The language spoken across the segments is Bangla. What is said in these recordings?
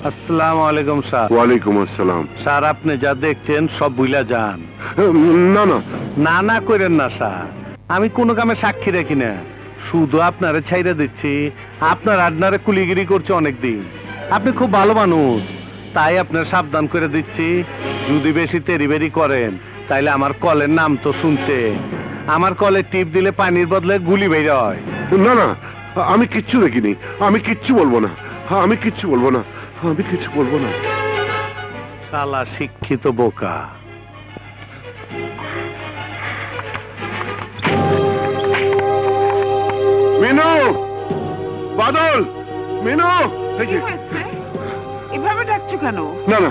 আসসালামু আলাইকুম স্যার। ওয়ালাইকুম আসসালাম। স্যার আপনি যা দেখছেন সব ভুলা যান। না না না না করেন না স্যার, আমি কোনো কামে সাক্ষী রাখি না, শুধু আপনারে ছাইরা দিচ্ছি। আপনার আডনারে কুলিগিরি করছে অনেকদিন, আপনি খুব ভালো মানুষ, তাই আপনার সাবধান করে দিচ্ছি। যদি বেশি তেরিবেরি করেন তাইলে আমার কলের নাম তো শুনছে, আমার কলে টিপ দিলে পানির বদলে গুলি বের হয়। না না, আমি কিচ্ছু দেখিনি, আমি কিচ্ছু বলবো না, আমি কিচ্ছু বলবো না, আমি কিছু বলবো না। শালা শিক্ষিত বোকা। মিনু, বাদল, মিনু। এভাবে ডাকছো কেন? না না,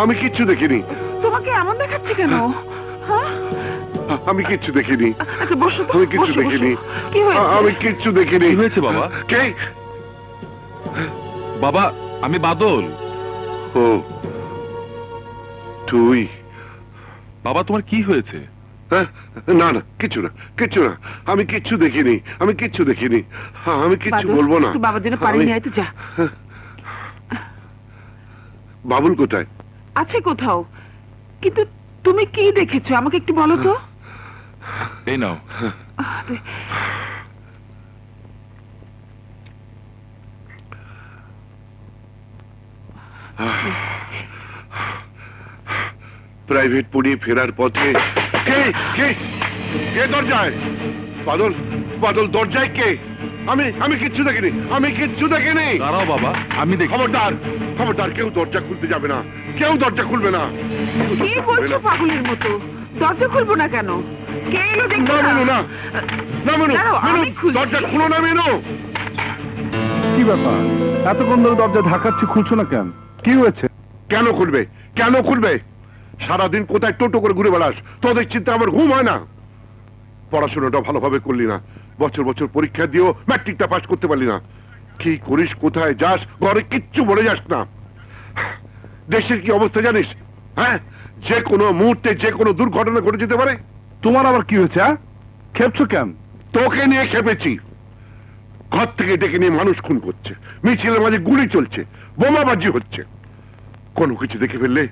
আমি কিচ্ছু দেখিনি। তোমাকে এমন দেখাচ্ছে কেন? আমি কিচ্ছু দেখিনি। আচ্ছা বসো তো, আমি কিচ্ছু বসো, দেখিনি। বসো। কি হয়েছে? আমি কিচ্ছু দেখিনি। কি হয়েছে বাবা? কে? বাবা আমি বাদল। ও তুই? বাবা তোমার কি হয়েছে? না না, কিছু না, কিছু না, আমি কিচ্ছু দেখিনি, আমি কিচ্ছু দেখিনি, আমি কিচ্ছু বাদল, বলবো না। তুই বাবার জন্য পানি নিয়ে আয় তো, যা। বাবুল কোথায়? আছে কোথাও, কিন্তু তুমি কি দেখেছো আমাকে একটু বলো তো। এই নাও। প্রাইভেট পড়িয়ে ফেরার পথে কে কে কে দরজায়? বাদল, বাদল দরজায় কে? আমি কিচ্ছু দেখিনি, আমি কিচ্ছু দেখিনি। দাঁড়াও বাবা, আমি দেখি। খবরদার, খবরদার, কেউ দরজা খুলতে যাবে না, কেউ দরজা খুলবে না। কি বলছো পাগলের মতো? দরজা খুলবো না কেন? কে এলো দেখো না মেনু, না না মেনু, দাঁড়াও, আমি মেনু, খুলছি। দরজা খুলো না মেনু। কি ব্যাপার, এতক্ষণ ধরে দরজা ধাক্কাচ্ছি, খুলছো না কেন? কি হয়েছে? কেন খুলবে, কেন খুলবে? সারাদিন কোথায় টোটো করে ঘুরে বেড়াস, তোদের চিন্তা আমার ঘুম হয় না। পড়াশোনাটা ভালোভাবে করলি না, বছর বছর পরীক্ষা দিয়েও ম্যাট্রিকটা পাস করতে পারলি না। কি করিস, কোথায় যাস, ঘরে কিচ্ছু বলে যাস না। দেশের কি অবস্থা জানিস? হ্যাঁ, যে কোনো মুহূর্তে যে কোনো দুর্ঘটনা ঘটে যেতে পারে। তোমার আবার কি হয়েছে? খেপছো কেন? তোকে নিয়ে খেপেছি। ঘর থেকে ডেকে নিয়ে মানুষ খুন করছে, মিছিলের মাঝে গুলি চলছে, বোমাবাজি হচ্ছে, কোনো কিছু দেখে ফেললে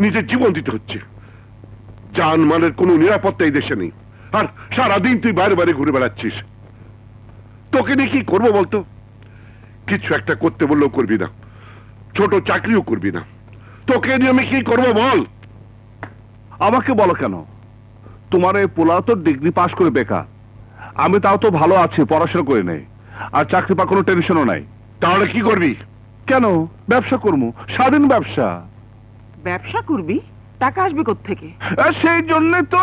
নিজের জীবন দিতে হচ্ছে। জানমালের কোনো নিরাপত্তা এই দেশে নেই, আর সারাদিন তুই বাইরে বাইরে ঘুরে বেড়াচ্ছিস। তোকে নিয়ে কি করবো বলতো? কিছু একটা করতে বললেও করবি না, ছোট চাকরিও করবি না। তোকে নিয়ে আমি কি করবো বল? আমাকে বলো কেন? তোমার এই পোলা তো ডিগ্রি পাশ করে বেকার, আমি তাও তো ভালো আছি, পড়াশোনা করে নেই, আর চাকরি পা কোনো টেনশনও নাই। তাহলে কি করবি? কেন? ব্যবসা করবো, স্বাধীন ব্যবসা। ব্যবসা করবি? টাকা আসবে কোত্থেকে? সেই জন্য তো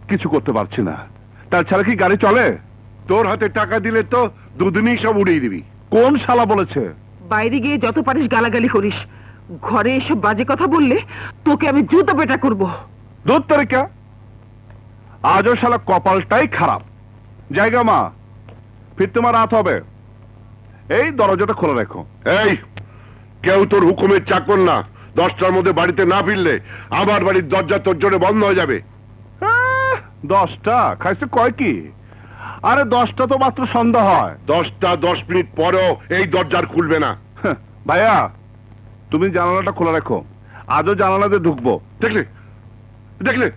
কিছু করতে পারছি না। তাছাড়া কি গাড়ি চলে? তোর হাতে টাকা দিলে তো দুদিনই সব উড়িয়ে দিবি। কোন শালা বলেছে? বাইরে গিয়ে যত পারিস গালাগালি করিস, ঘরে এসব বাজে কথা বললে তোকে আমি জুতো পেটা করবো। দূর তারিকা, আজও শালা কপালটাই খারাপ। জায়গা মা, ফির তোমার রাত হবে, এই দরজাটা খোলা রেখো। এই, কেউ তোর হুকুমের চাকর না। 10টার মধ্যে বাড়িতে না ফিরলে আমার বাড়ির দরজা তোর জন্য বন্ধ হয়ে যাবে। 10টা খাইছে কয় কি? আরে 10টা তো মাত্র সন্ধ্যা হয়। 10টা 10 মিনিট পরেও এই দরজার খুলবে না। ভাইয়া, তুমি জানালাটা খোলা রাখো, আজও জানালাতে ঢুকবো। দেখলে, দেখলে